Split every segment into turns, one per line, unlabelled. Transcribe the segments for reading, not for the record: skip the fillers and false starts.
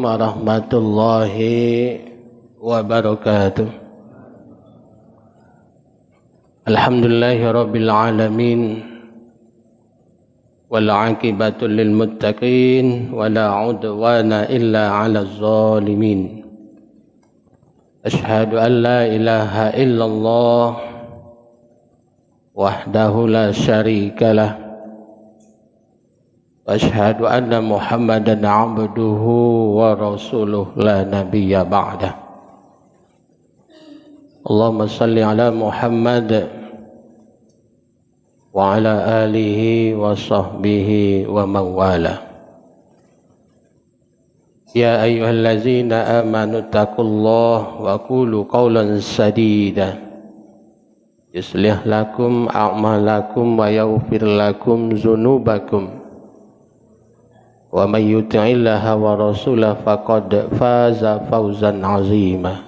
warahmatullahi wabarakatuh. Alhamdulillahi rabbil alamin, wal aqibatu lil muttaqin, wala udwana illa 'alal zalimin. Asyhadu an la ilaha illallah wahdahu la syarikalah, asyhadu anna Muhammadan abduhu wa rasuluh la nabiyya ba'dah. Allahumma salli ala Muhammad wa ala alihi wa sahbihi wa mawala. Ya ayyuhallazina amanu taqullaha wa qulu qawlan sadida yuslih lakum a'malakum wa yaghfir lakum dzunubakum. Wa may yuti'illaha wa rasulahu faqad faza fawzan 'azima.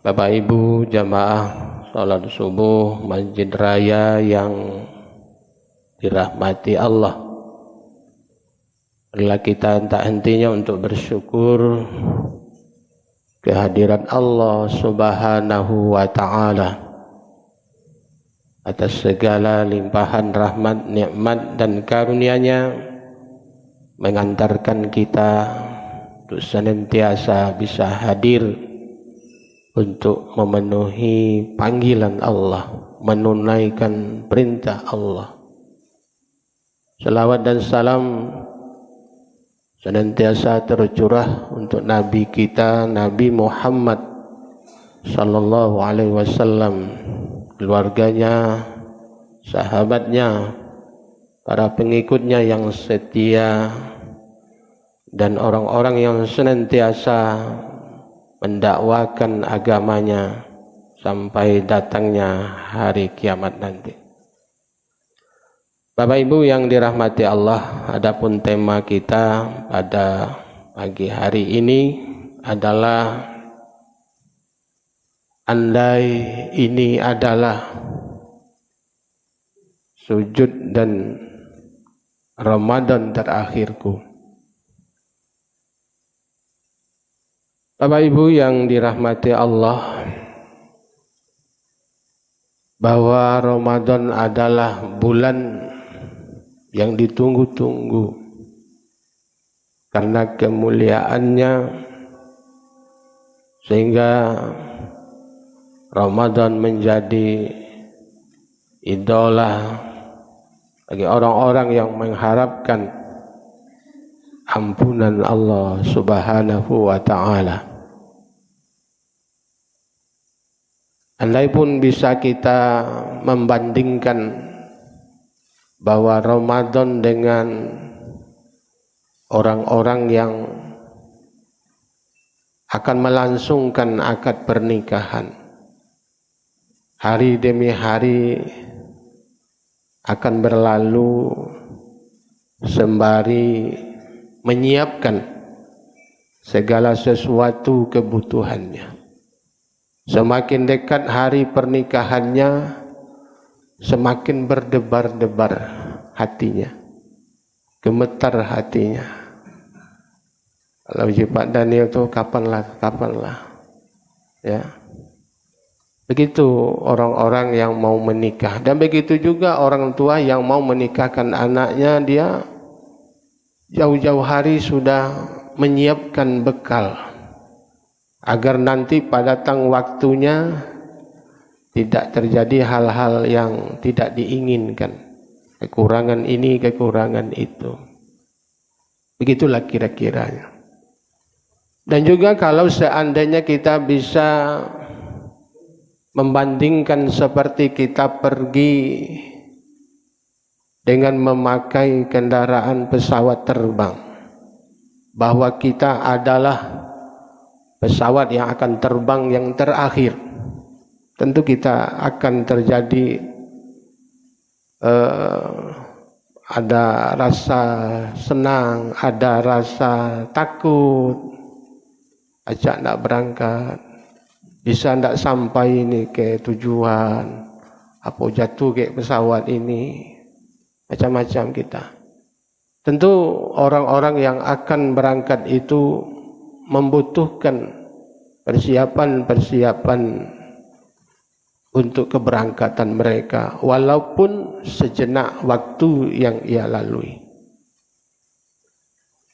Bapak Ibu jamaah salat subuh Masjid Raya yang dirahmati Allah, marilah kita tak hentinya untuk bersyukur kehadiran Allah Subhanahu wa ta'ala atas segala limpahan rahmat, nikmat dan karunia-Nya, mengantarkan kita untuk senantiasa bisa hadir untuk memenuhi panggilan Allah, menunaikan perintah Allah. Salawat dan salam senantiasa tercurah untuk Nabi kita, Nabi Muhammad sallallahu alaihi wasallam, keluarganya, sahabatnya, para pengikutnya yang setia, dan orang-orang yang senantiasa mendakwakan agamanya sampai datangnya hari kiamat nanti. Bapak Ibu yang dirahmati Allah, adapun tema kita pada pagi hari ini adalah andai ini adalah sujud dan Ramadan terakhirku. Bapak Ibu yang dirahmati Allah, bahwa Ramadan adalah bulan yang ditunggu-tunggu karena kemuliaannya, sehingga Ramadan menjadi idola bagi orang-orang yang mengharapkan ampunan Allah Subhanahu wa ta'ala. Andai pun bisa kita membandingkan bahwa Ramadan dengan orang-orang yang akan melangsungkan akad pernikahan, hari demi hari akan berlalu sembari menyiapkan segala sesuatu kebutuhannya. Semakin dekat hari pernikahannya, semakin berdebar-debar hatinya, gemetar hatinya. Kalau Pak Daniel itu kapanlah, ya. Begitu orang-orang yang mau menikah, dan begitu juga orang tua yang mau menikahkan anaknya, dia jauh-jauh hari sudah menyiapkan bekal agar nanti pada datang waktunya tidak terjadi hal-hal yang tidak diinginkan, kekurangan ini, kekurangan itu. Begitulah kira-kiranya. Dan juga kalau seandainya kita bisa membandingkan seperti kita pergi dengan memakai kendaraan pesawat terbang, bahwa kita adalah pesawat yang akan terbang yang terakhir, tentu kita akan terjadi ada rasa senang, ada rasa takut, ajak nak berangkat, bisa ndak sampai ini ke tujuan, apa jatuh ke pesawat ini, macam-macam kita. Tentu orang-orang yang akan berangkat itu membutuhkan persiapan-persiapan untuk keberangkatan mereka, walaupun sejenak waktu yang ia lalui.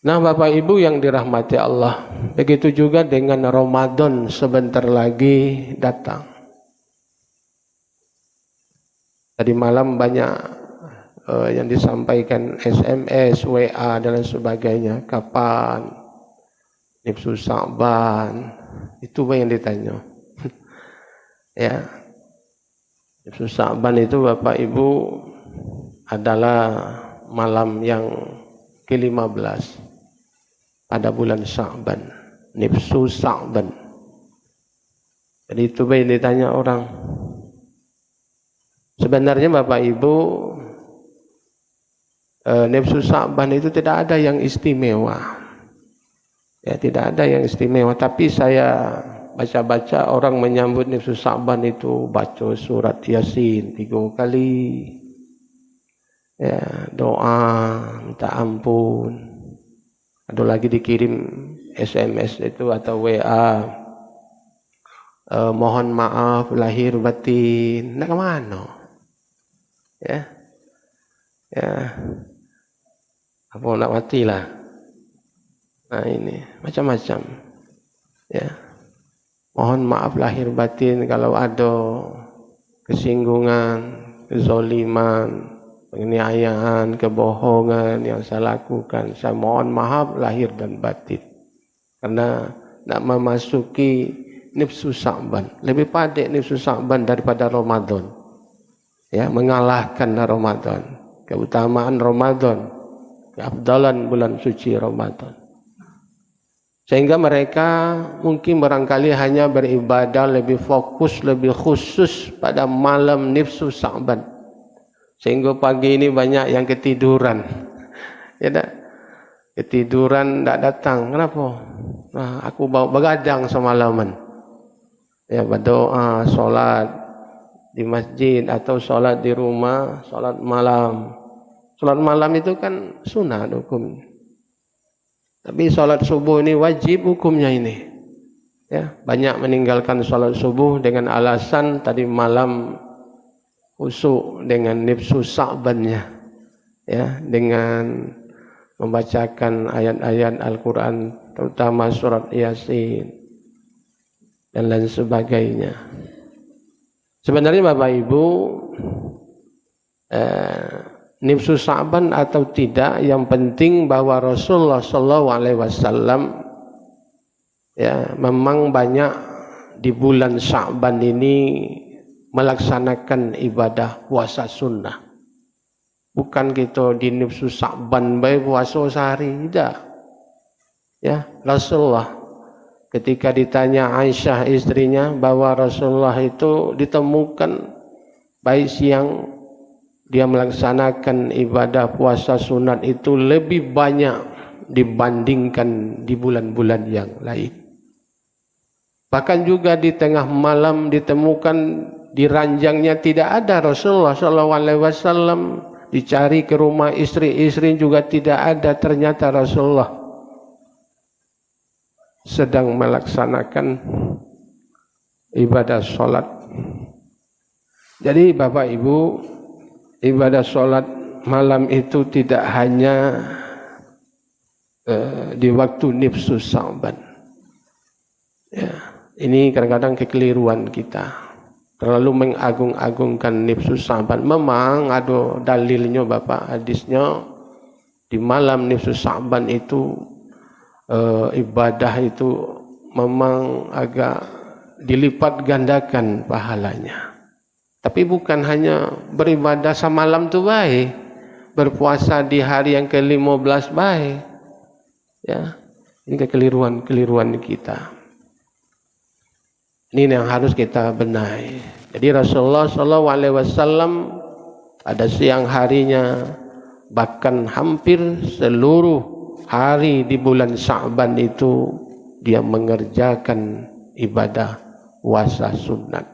Nah, Bapak Ibu yang dirahmati Allah, begitu juga dengan Ramadan sebentar lagi datang. Tadi malam banyak yang disampaikan SMS, WA dan lain sebagainya. Kapan nifsu Sa'ban? Itu yang ditanya. Ya, nifsu Sa'ban itu Bapak Ibu adalah malam yang ke-15 pada bulan Sa'ban, nifsu Sa'ban. Jadi itu yang ditanya orang. Sebenarnya Bapak Ibu, nifsu Sa'ban itu tidak ada yang istimewa. Ya, tidak ada yang istimewa. Tapi saya baca-baca orang menyambut nifsu Sa'ban itu baca surat Yasin 3 kali. Ya, doa, minta ampun. Ada lagi dikirim SMS itu atau WA, mohon maaf lahir batin. Nak kemana? Ya, apa nak matilah. Nah ini macam-macam. Ya, mohon maaf lahir batin kalau ada kesinggungan, kezoliman, penganiayaan, kebohongan yang saya lakukan. Saya mohon maaf lahir dan batin. Karena nak memasuki nifsu Sa'ban. Lebih pendek nifsu Sa'ban daripada Ramadan. Ya, mengalahkan Ramadan. Keutamaan Ramadan. Keabdalan bulan suci Ramadan. Sehingga mereka mungkin barangkali hanya beribadah lebih fokus, lebih khusus pada malam nifsu Sa'ban. Sehingga pagi ini banyak yang ketiduran. Ya tak? Ketiduran tak datang. Kenapa? Nah, aku begadang semalaman. Ya, berdoa, solat di masjid atau solat di rumah, solat malam. Solat malam itu kan sunat hukum. Tapi solat subuh ini wajib hukumnya ini. Ya, banyak meninggalkan solat subuh dengan alasan tadi malam khusyuk dengan nifsu Sa'bannya, ya, dengan membacakan ayat-ayat Al-Quran, terutama surat Yasin dan lain sebagainya. Sebenarnya Bapak Ibu, nifsu Sa'ban atau tidak, yang penting bahwa Rasulullah SAW ya memang banyak di bulan Sa'ban ini melaksanakan ibadah puasa sunnah. Bukan kita di nifsu Sa'ban baik puasa sehari, tidak. Ya, Rasulullah ketika ditanya Aisyah istrinya bahwa Rasulullah itu ditemukan baik siang dia melaksanakan ibadah puasa sunat itu lebih banyak dibandingkan di bulan-bulan yang lain. Bahkan juga di tengah malam ditemukan di ranjangnya tidak ada Rasulullah SAW. Dicari ke rumah istri-istri juga tidak ada. Ternyata Rasulullah sedang melaksanakan ibadah sholat. Jadi Bapak Ibu, ibadah sholat malam itu tidak hanya di waktu nifsu Sa'ban. Ya, ini kadang-kadang kekeliruan kita. Terlalu mengagung-agungkan nifsu Sa'ban. Memang ada dalilnya Bapak, hadisnya di malam nifsu Sa'ban itu ibadah itu memang agak dilipat gandakan pahalanya. Tapi bukan hanya beribadah semalam itu baik, berpuasa di hari yang ke-15 baik. Ya, ini kekeliruan kita. Ini yang harus kita benahi. Jadi Rasulullah SAW pada siang harinya, bahkan hampir seluruh hari di bulan Sa'ban itu dia mengerjakan ibadah puasa sunat.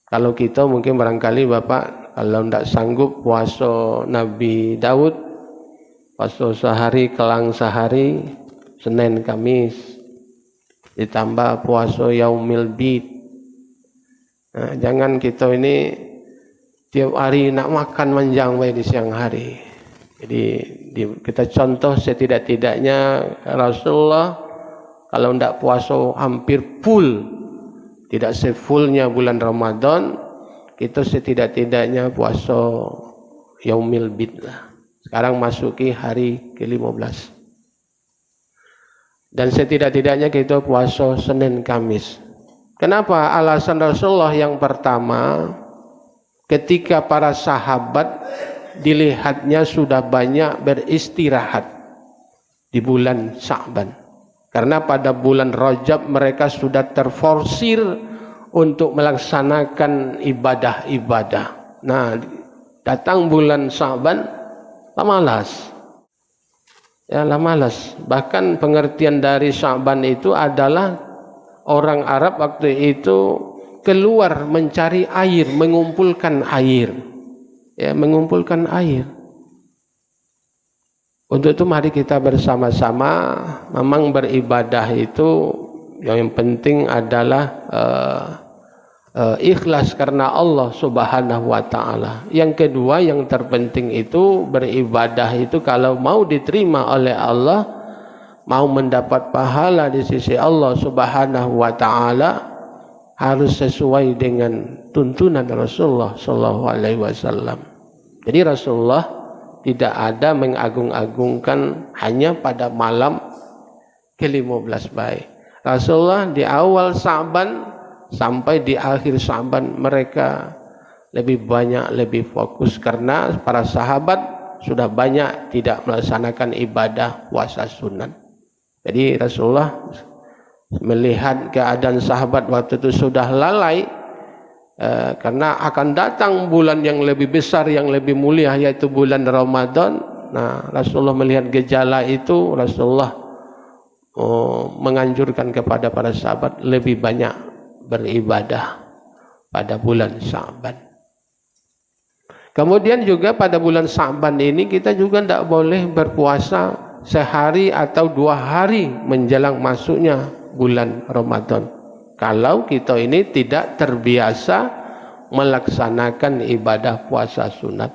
Kalau kita mungkin barangkali Bapak kalau tidak sanggup puasa Nabi Daud, puasa sehari kelang sehari, Senin Kamis, ditambah puasa yaumil bid. Nah, jangan kita ini tiap hari nak makan manjang di siang hari. Jadi kita contoh setidak-tidaknya Rasulullah kalau tidak puasa hampir full, tidak sefullnya bulan Ramadan, kita setidak-tidaknya puasa yaumil bid lah. Sekarang masuki hari ke-15. Dan setidak-tidaknya kita puasa Senin Kamis. Kenapa? Alasan Rasulullah yang pertama, ketika para sahabat dilihatnya sudah banyak beristirahat di bulan Sya'ban. Karena pada bulan Rajab mereka sudah terforsir untuk melaksanakan ibadah-ibadah. Nah, datang bulan Sya'ban, lah malas. Ya, lah malas. Bahkan pengertian dari Sya'ban itu adalah orang Arab waktu itu keluar mencari air, mengumpulkan air. Ya, mengumpulkan air. Untuk itu mari kita bersama-sama memang beribadah itu yang penting adalah ikhlas karena Allah Subhanahu wa taala. Yang kedua yang terpenting itu beribadah itu kalau mau diterima oleh Allah, mau mendapat pahala di sisi Allah Subhanahu wa taala, harus sesuai dengan tuntunan Rasulullah sallallahu alaihi wasallam. Jadi Rasulullah tidak ada mengagung-agungkan hanya pada malam ke-15 baik. Rasulullah di awal Sya'ban sampai di akhir Sya'ban mereka lebih banyak, lebih fokus karena para sahabat sudah banyak tidak melaksanakan ibadah puasa sunat. Jadi Rasulullah melihat keadaan sahabat waktu itu sudah lalai, karena akan datang bulan yang lebih besar, yang lebih mulia, yaitu bulan Ramadan. Nah, Rasulullah melihat gejala itu, Rasulullah menganjurkan kepada para sahabat lebih banyak beribadah pada bulan Sya'ban. Kemudian juga pada bulan Sya'ban ini kita juga tidak boleh berpuasa sehari atau 2 hari menjelang masuknya bulan Ramadan. Kalau kita ini tidak terbiasa melaksanakan ibadah puasa sunat.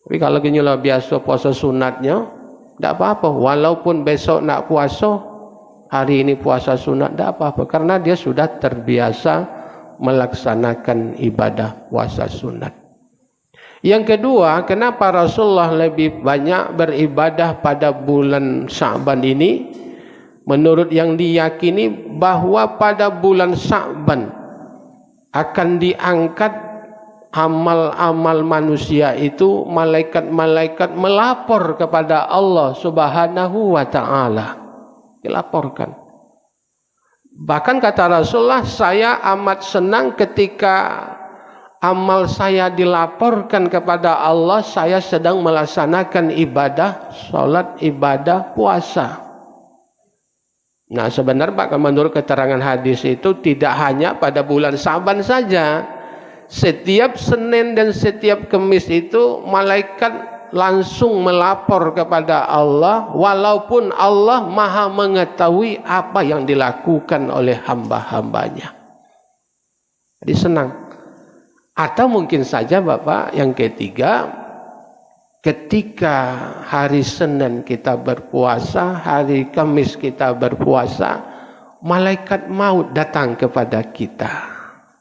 Tapi kalau gini lah biasa puasa sunatnya, tidak apa-apa. Walaupun besok nak puasa, hari ini puasa sunat, tidak apa-apa. Karena dia sudah terbiasa melaksanakan ibadah puasa sunat. Yang kedua, kenapa Rasulullah lebih banyak beribadah pada bulan Sya'ban ini? Menurut yang diyakini bahwa pada bulan Sya'ban akan diangkat amal-amal manusia itu, malaikat-malaikat melapor kepada Allah Subhanahu wa taala. Dilaporkan. Bahkan kata Rasulullah, saya amat senang ketika amal saya dilaporkan kepada Allah, saya sedang melaksanakan ibadah, salat, ibadah, puasa. Nah sebenarnya Pak, menurut keterangan hadis itu tidak hanya pada bulan Sya'ban saja. Setiap Senin dan setiap Kamis itu malaikat langsung melapor kepada Allah, walaupun Allah maha mengetahui apa yang dilakukan oleh hamba-hambanya. Jadi senang. Atau mungkin saja Bapak yang ketiga, ketika hari Senin kita berpuasa, hari Kamis kita berpuasa, malaikat maut datang kepada kita.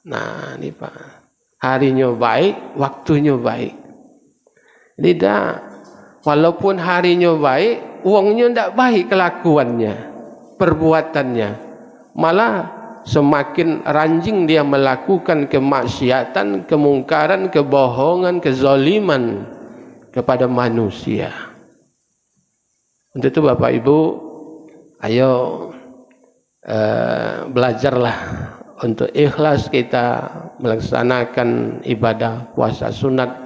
Nah ini Pak, harinya baik, waktunya baik. Tidak, walaupun harinya baik, uangnya tidak baik kelakuannya, perbuatannya. Malah semakin ranjing dia melakukan kemaksiatan, kemungkaran, kebohongan, kezaliman kepada manusia. Untuk itu Bapak Ibu, ayo belajarlah untuk ikhlas kita melaksanakan ibadah puasa sunat,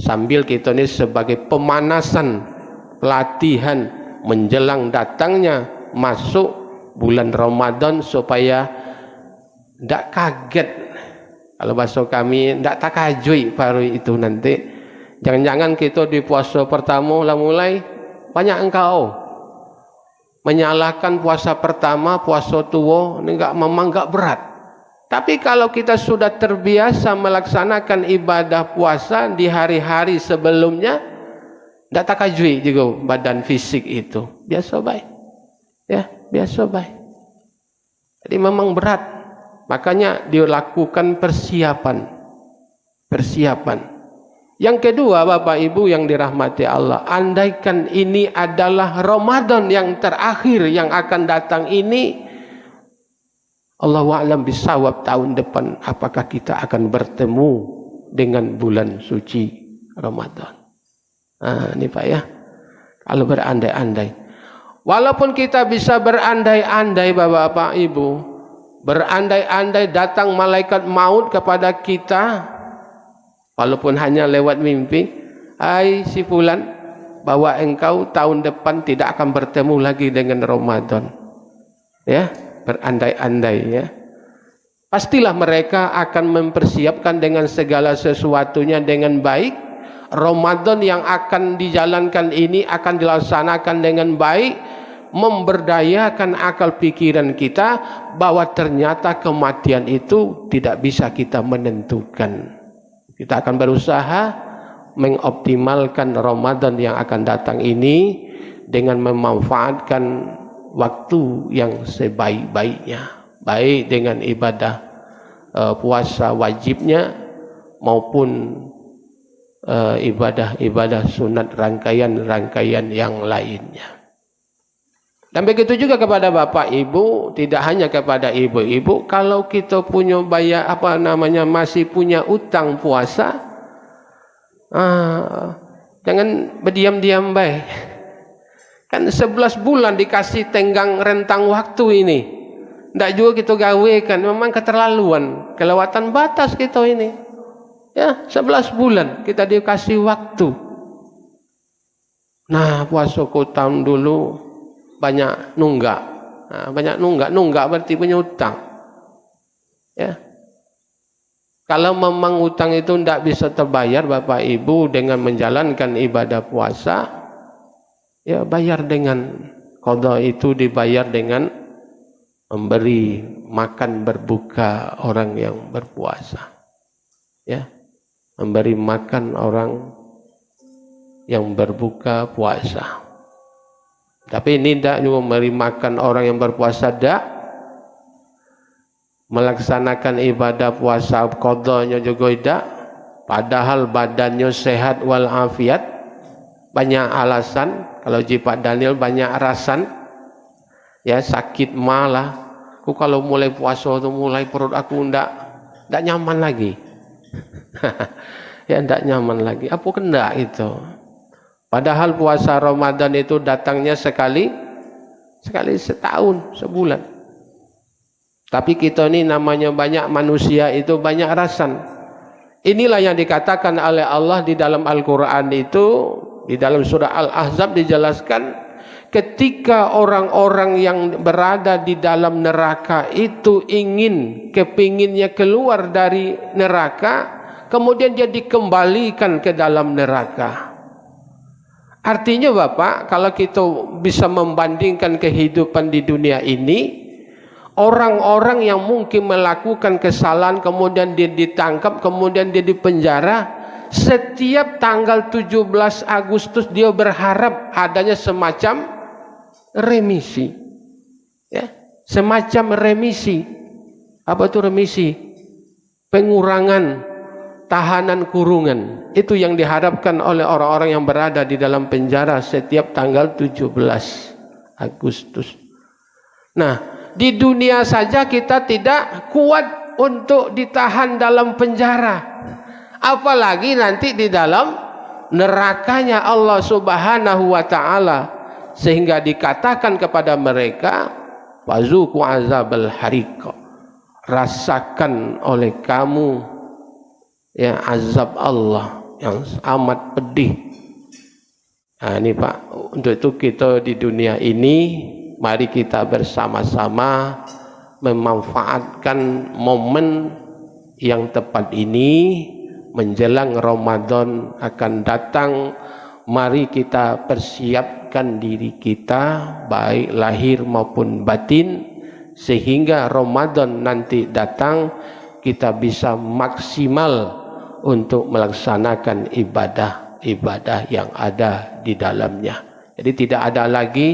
sambil kita ini sebagai pemanasan, pelatihan menjelang datangnya masuk bulan Ramadan, supaya tidak kaget. Kalau bahasa kami, tidak takajui baru itu nanti Jangan-jangan kita di puasa pertama lah mulai banyak engkau menyalahkan puasa pertama, puasa tua, ini memang enggak berat. Tapi kalau kita sudah terbiasa melaksanakan ibadah puasa di hari-hari sebelumnya, tidak takajui juga badan fisik itu. Biasa baik. Ya, biasa baik. Jadi memang berat. Makanya dilakukan persiapan. Persiapan. Yang kedua, Bapak Ibu yang dirahmati Allah, andaikan ini adalah Ramadan yang terakhir yang akan datang ini, Allahu a'lam bisawab, tahun depan apakah kita akan bertemu dengan bulan suci Ramadan. Ini Pak ya, kalau berandai-andai, walaupun kita bisa berandai-andai Bapak Ibu, berandai-andai datang malaikat maut kepada kita, walaupun hanya lewat mimpi, hai si fulan, bahwa engkau tahun depan tidak akan bertemu lagi dengan Ramadan. Ya, berandai-andai ya. Pastilah mereka akan mempersiapkan dengan segala sesuatunya dengan baik. Ramadan yang akan dijalankan ini akan dilaksanakan dengan baik, memberdayakan akal pikiran kita bahwa ternyata kematian itu tidak bisa kita menentukan. Kita akan berusaha mengoptimalkan Ramadan yang akan datang ini dengan memanfaatkan waktu yang sebaik-baiknya, baik dengan ibadah puasa wajibnya maupun ibadah-ibadah sunat rangkaian-rangkaian yang lainnya. Dan begitu juga kepada Bapak Ibu, tidak hanya kepada ibu-ibu, kalau kita punya masih punya utang puasa, jangan berdiam-diam baik. Kan 11 bulan dikasih tenggang rentang waktu ini. Tidak juga kita gawekan, memang keterlaluan, kelewatan batas kita ini. Ya, 11 bulan kita dikasih waktu. Nah, puasa tahun dulu banyak nunggak. Banyak nunggak berarti punya utang. Ya. Kalau memang utang itu tidak bisa terbayar Bapak Ibu dengan menjalankan ibadah puasa, ya bayar dengan qada, itu dibayar dengan memberi makan berbuka orang yang berpuasa. Ya. Memberi makan orang yang berbuka puasa. Tapi ini tidak juga memberi makan orang yang berpuasa, tidak. Melaksanakan ibadah puasa qadanya juga tidak. Padahal badannya sehat walafiat. Banyak alasan. Kalau Pak Daniel banyak alasan. Ya, sakit malah. Aku kalau mulai puasa itu mulai perut aku tidak nyaman lagi. Ya, tidak nyaman lagi. Apa kena itu? Padahal puasa Ramadan itu datangnya sekali setahun, sebulan. Tapi kita ini namanya banyak manusia itu banyak rasan. Inilah yang dikatakan oleh Allah di dalam Al-Quran itu, di dalam surah Al-Ahzab dijelaskan, ketika orang-orang yang berada di dalam neraka itu kepinginnya keluar dari neraka, kemudian dia dikembalikan ke dalam neraka. Artinya Bapak, kalau kita bisa membandingkan kehidupan di dunia ini, orang-orang yang mungkin melakukan kesalahan kemudian dia ditangkap, kemudian dia dipenjara, setiap tanggal 17 Agustus dia berharap adanya semacam remisi. Ya, semacam remisi. Apa itu remisi? Pengurangan tahanan kurungan. Itu yang diharapkan oleh orang-orang yang berada di dalam penjara setiap tanggal 17 Agustus. Nah, di dunia saja kita tidak kuat untuk ditahan dalam penjara, apalagi nanti di dalam nerakanya Allah Subhanahu wa ta'ala, sehingga dikatakan kepada mereka, wazuqu azabal hariq, rasakan oleh kamu ya azab Allah yang amat pedih. Nah, ini Pak, untuk itu kita di dunia ini mari kita bersama-sama memanfaatkan momen yang tepat ini menjelang Ramadan akan datang. Mari kita persiapkan diri kita baik lahir maupun batin, sehingga Ramadan nanti datang kita bisa maksimal untuk melaksanakan ibadah-ibadah yang ada di dalamnya. Jadi tidak ada lagi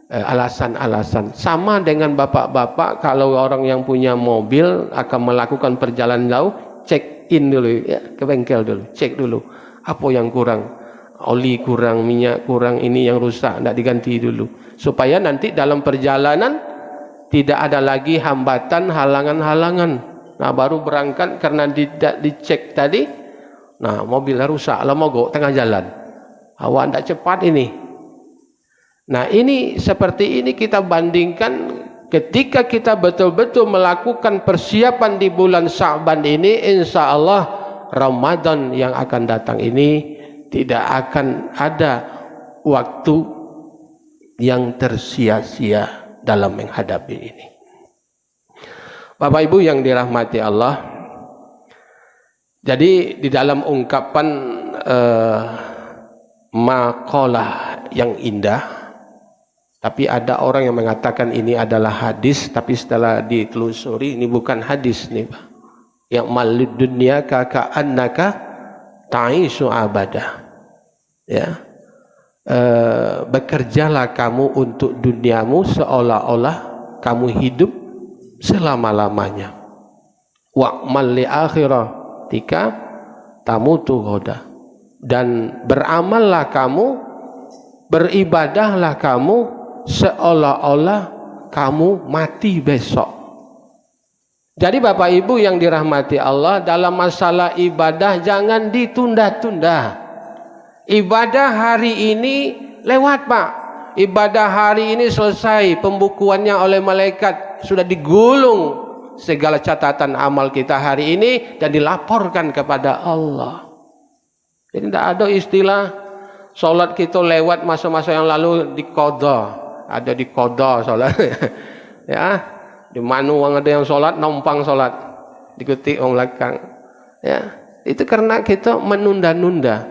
alasan-alasan. Sama dengan bapak-bapak, kalau orang yang punya mobil akan melakukan perjalanan jauh, check in dulu ya, ke bengkel dulu, cek dulu apa yang kurang. Oli kurang, minyak kurang, ini yang rusak, tidak diganti dulu. Supaya nanti dalam perjalanan tidak ada lagi hambatan, halangan-halangan. Nah baru berangkat karena tidak dicek tadi, nah mobilnya rusak, lah mogok tengah jalan. Awak tidak cepat ini. Nah ini seperti ini kita bandingkan ketika kita betul-betul melakukan persiapan di bulan Sya'ban ini, insya Allah Ramadan yang akan datang ini tidak akan ada waktu yang tersia-sia dalam menghadapi ini. Bapak Ibu yang dirahmati Allah, jadi di dalam ungkapan maqalah yang indah, tapi ada orang yang mengatakan ini adalah hadis, tapi setelah ditelusuri ini bukan hadis nih Pak. Yang malid dunya ka'annaka ta'isu abadah, ya, bekerjalah kamu untuk duniamu seolah-olah kamu hidup selama-lamanya. Wa'mal li akhiratika tamutu ghadan, dan beramallah kamu, beribadahlah kamu seolah-olah kamu mati besok. Jadi Bapak Ibu yang dirahmati Allah, dalam masalah ibadah jangan ditunda-tunda. Ibadah hari ini lewat Pak. Ibadah hari ini selesai, pembukuannya oleh malaikat, sudah digulung segala catatan amal kita hari ini dan dilaporkan kepada Allah. Jadi tidak ada istilah sholat kita lewat masa-masa yang lalu diqadha. Ada diqadha sholat. Ya. Di mana orang ada yang sholat, numpang sholat, diikuti orang belakang. Ya, itu karena kita menunda-nunda.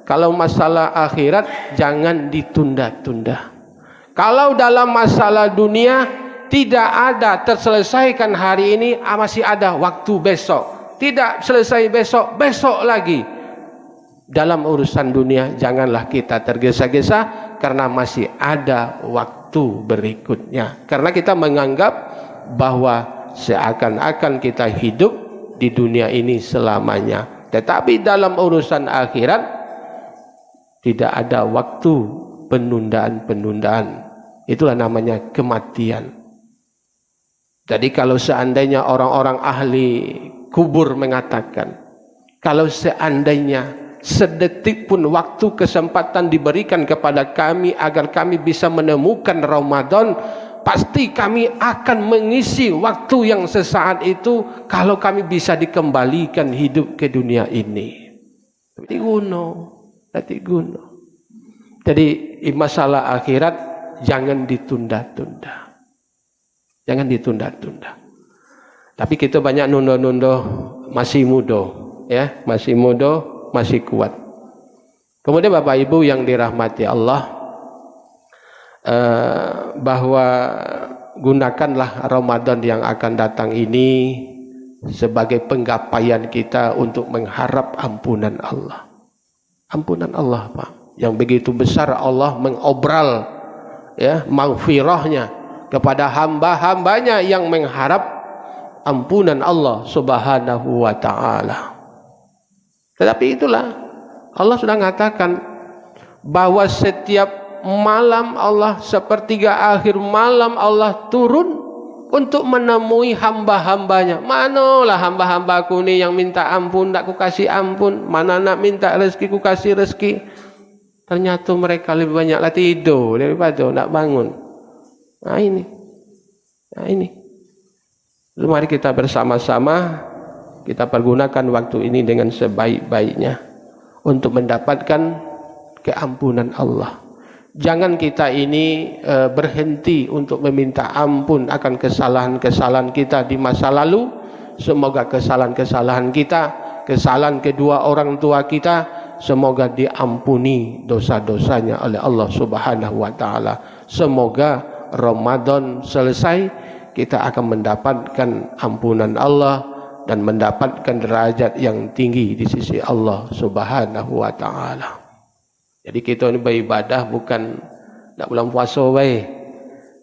Kalau masalah akhirat jangan ditunda-tunda. Kalau dalam masalah dunia tidak ada terselesaikan hari ini, masih ada waktu besok. Tidak selesai besok, besok lagi. Dalam urusan dunia janganlah kita tergesa-gesa karena masih ada waktu berikutnya. Karena kita menganggap bahwa seakan-akan kita hidup di dunia ini selamanya. Tetapi dalam urusan akhirat tidak ada waktu penundaan-penundaan. Itulah namanya kematian. Jadi kalau seandainya orang-orang ahli kubur mengatakan, kalau seandainya sedetik pun waktu kesempatan diberikan kepada kami agar kami bisa menemukan Ramadan, pasti kami akan mengisi waktu yang sesaat itu kalau kami bisa dikembalikan hidup ke dunia ini. Tapi guna. Jadi masalah akhirat jangan ditunda-tunda. Jangan ditunda-tunda. Tapi kita banyak nunda-nunda, masih muda, ya, masih muda, masih kuat. Kemudian Bapak Ibu yang dirahmati Allah, bahwa gunakanlah Ramadan yang akan datang ini sebagai penggapaian kita untuk mengharap ampunan Allah. Ampunan Allah Pak, yang begitu besar Allah mengobral ya maghfirahnya kepada hamba-hambanya yang mengharap ampunan Allah Subhanahu wa ta'ala. Tetapi itulah Allah sudah mengatakan bahwa setiap malam Allah, sepertiga akhir malam Allah turun untuk menemui hamba-hambanya. Manalah hamba-hambaku ni yang minta ampun, tak ku kasih ampun. Mana nak minta rezeki, ku kasih rezeki. Ternyata mereka lebih banyaklah tidur daripada nak bangun. Nah ini. Mari kita bersama-sama kita pergunakan waktu ini dengan sebaik-baiknya untuk mendapatkan keampunan Allah. Jangan kita ini berhenti untuk meminta ampun akan kesalahan-kesalahan kita di masa lalu. Semoga kesalahan-kesalahan kita kesalahan kedua orang tua kita, semoga diampuni dosa-dosanya oleh Allah Subhanahu wa taala. Semoga Ramadan selesai, kita akan mendapatkan ampunan Allah dan mendapatkan derajat yang tinggi di sisi Allah Subhanahu wa taala. Jadi kita ini beribadah bukan nak bulan puasa baik.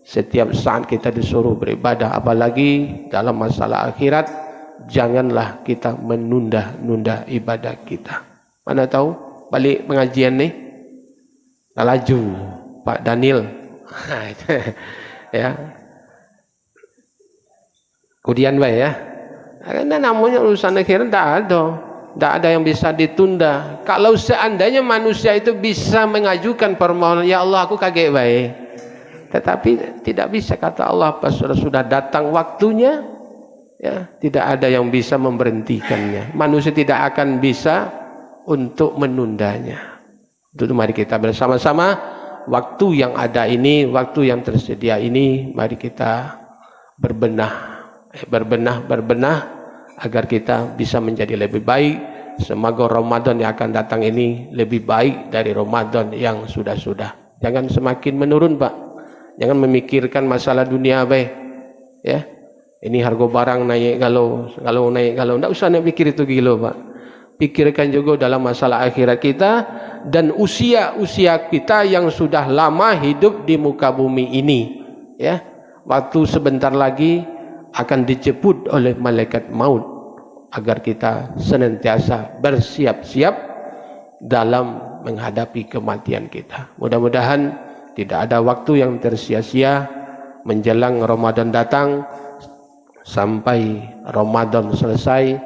Setiap saat kita disuruh beribadah, apalagi dalam masalah akhirat, janganlah kita menunda-nunda ibadah kita. Mana tahu balik pengajian nih, dah laju Pak Daniel. Ya. Kemudian baik ya. Karena namanya urusan akhirat tak ada yang bisa ditunda. Kalau seandainya manusia itu bisa mengajukan permohonan, ya Allah aku kaget baik. Tetapi tidak bisa, kata Allah, pas sudah datang waktunya, ya, tidak ada yang bisa memberhentikannya. Manusia tidak akan bisa untuk menundanya. Itu mari kita bersama-sama, waktu yang ada ini, waktu yang tersedia ini, mari kita berbenah agar kita bisa menjadi lebih baik. Semoga Ramadan yang akan datang ini lebih baik dari Ramadan yang sudah-sudah. Jangan semakin menurun, Pak. Jangan memikirkan masalah dunia baik, ya. Ini harga barang naik galau naik galau. Tidak usah nak pikir itu gila, Pak. Pikirkan juga dalam masalah akhirat kita dan usia kita yang sudah lama hidup di muka bumi ini, ya. Waktu sebentar lagi akan dijemput oleh malaikat maut agar kita senantiasa bersiap-siap dalam menghadapi kematian kita. Mudah-mudahan tidak ada waktu yang tersia-sia menjelang Ramadan datang sampai Ramadan selesai.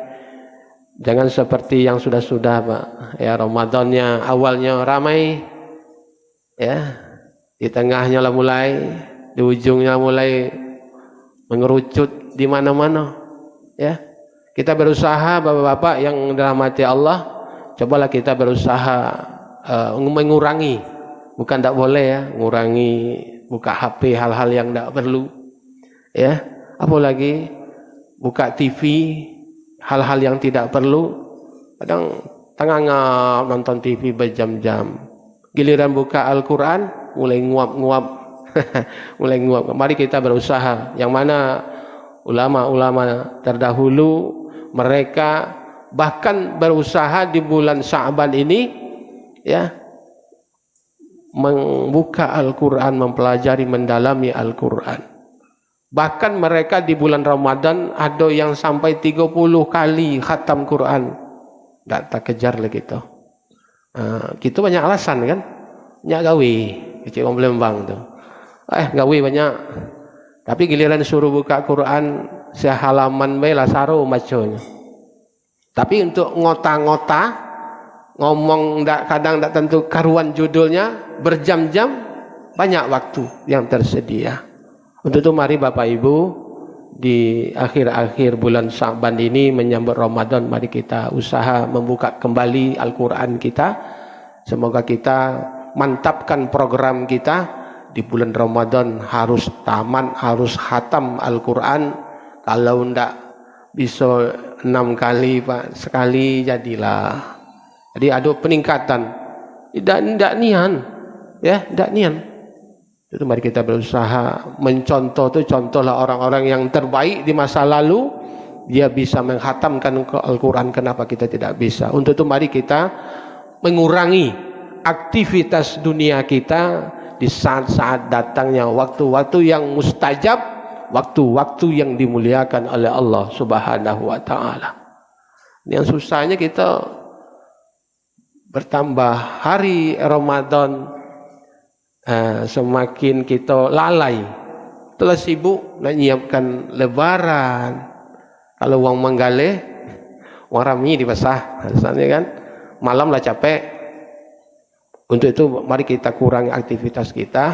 Jangan seperti yang sudah-sudah, Pak. Ya, Ramadannya awalnya ramai, ya, di tengahnya lah mulai, di ujungnya mulai mengerucut di mana-mana, ya. Kita berusaha, Bapak-bapak yang dirahmati Allah, cobalah kita berusaha mengurangi. Bukan tak boleh ya, ngurangi buka HP hal-hal yang tak perlu, ya. Apalagi buka TV hal-hal yang tidak perlu. Kadang tengah nonton TV berjam-jam, giliran buka Al-Quran mulai nguap-nguap. Mulai nguap. Mari kita berusaha. Yang mana ulama-ulama terdahulu mereka bahkan berusaha di bulan Sya'ban ini, ya, membuka Al-Quran, mempelajari, mendalami Al-Quran. Bahkan mereka di bulan Ramadan ada yang sampai 30 kali khatam Quran. Tak kejar lagi itu. Kita banyak alasan kan, banyak gawe, kecil orang Palembang tu. Gawe banyak. Tapi giliran suruh buka Quran sehalaman bela saro bacanya. Tapi untuk ngota-ngota ngomong kadang tak tentu karuan judulnya, berjam-jam, banyak waktu yang tersedia. Untuk itu mari Bapak Ibu, di akhir-akhir bulan Sya'ban ini menyambut Ramadan, mari kita usaha membuka kembali Al-Quran kita. Semoga kita mantapkan program kita di bulan Ramadan, harus tamat, harus khatam Al-Quran. Kalau tidak bisa 6 kali, Pak, sekali jadilah. Jadi ada peningkatan. Tidak nian, ya, tidak nian. Itu mari kita berusaha mencontoh itu, contohlah orang-orang yang terbaik di masa lalu, dia bisa menghatamkan Al-Quran, kenapa kita tidak bisa? Untuk itu mari kita mengurangi aktivitas dunia kita di saat-saat datangnya waktu-waktu yang mustajab, waktu-waktu yang dimuliakan oleh Allah Subhanahu wa taala. Yang susahnya kita bertambah hari Ramadan, semakin kita lalai, telah sibuk nak nyiapkan lebaran. Kalau uang menggaleh, uang rami di pasar, misalnya kan, malam lah capek. Untuk itu mari kita kurangi aktivitas kita,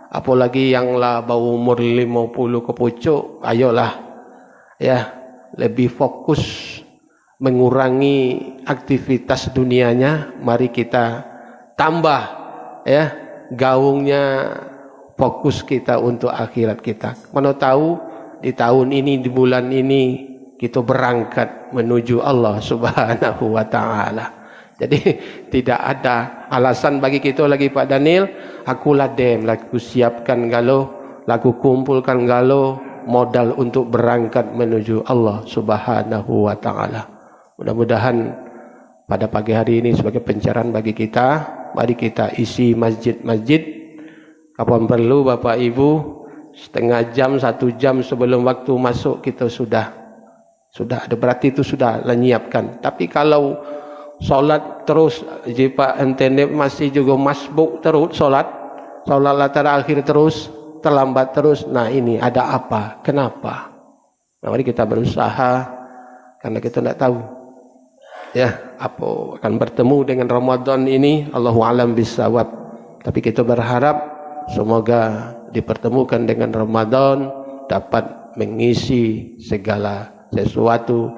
apalagi yang lah bau umur 50 ke pucuk, ayolah ya lebih fokus mengurangi aktivitas dunianya. Mari kita tambah ya gaungnya, fokus kita untuk akhirat kita. Mana tahu di tahun ini, di bulan ini, kita berangkat menuju Allah Subhanahu wa taala. Jadi tidak ada alasan bagi kita lagi Pak Daniel, aku ladem, aku siapkan galau, aku kumpulkan galau modal untuk berangkat menuju Allah Subhanahu wa taala. Mudah-mudahan pada pagi hari ini sebagai pencerahan bagi kita, mari kita isi masjid-masjid. Kapan perlu Bapak Ibu, setengah jam, 1 jam sebelum waktu masuk kita sudah ada, berarti itu sudah menyiapkan. Tapi kalau solat terus, jika internet masih juga masbuk terus solat terakhir terus, terlambat terus, nah ini ada apa? Kenapa? Nah, mari kita berusaha, karena kita tidak tahu ya apa akan bertemu dengan Ramadan ini, Allahu a'lam bissawab. Tapi kita berharap semoga dipertemukan dengan Ramadan dapat mengisi segala sesuatu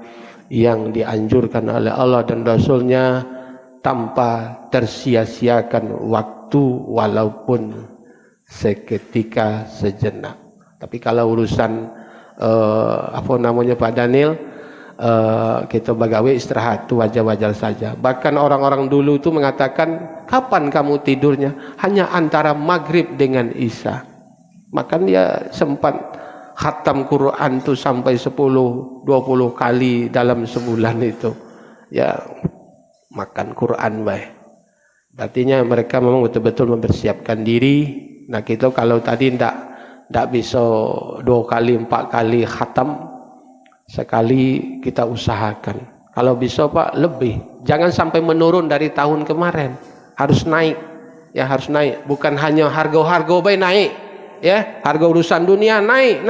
yang dianjurkan oleh Allah dan Rasulnya tanpa tersia-siakan waktu walaupun seketika sejenak. Tapi kalau urusan Pak Daniel, kita bagawe istirahat itu wajar-wajar saja. Bahkan orang-orang dulu itu mengatakan, kapan kamu tidurnya? Hanya antara maghrib dengan isya. Maka dia sempat khatam Quran itu sampai 10-20 kali dalam sebulan itu. Ya, makan Quran baik. Artinya mereka memang betul-betul mempersiapkan diri. Nah, kita kalau tadi tidak bisa 2 kali 4 kali khatam, sekali kita usahakan. Kalau bisa Pak lebih. Jangan sampai menurun dari tahun kemarin. Harus naik. Ya, harus naik. Bukan hanya harga-harga baik naik. Ya, harga urusan dunia naik.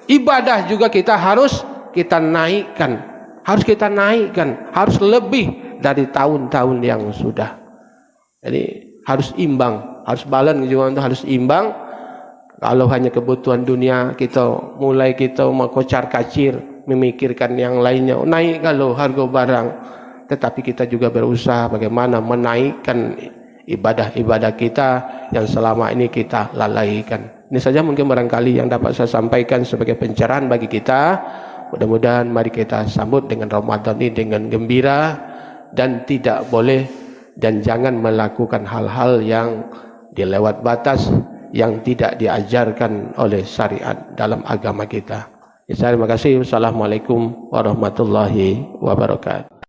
Ibadah juga harus kita naikkan, harus lebih dari tahun-tahun yang sudah. Jadi harus imbang, harus balance juga, harus imbang. Kalau hanya kebutuhan dunia kita mau kocar-kacir memikirkan yang lainnya, naik kalau harga barang, tetapi kita juga berusaha bagaimana menaikkan ibadah-ibadah kita yang selama ini kita lalaikan. Ini saja mungkin barangkali yang dapat saya sampaikan sebagai pencerahan bagi kita. Mudah-mudahan mari kita sambut dengan Ramadan ini dengan gembira, dan tidak boleh dan jangan melakukan hal-hal yang dilewat batas, yang tidak diajarkan oleh syariat dalam agama kita. Terima kasih. Wassalamualaikum warahmatullahi wabarakatuh.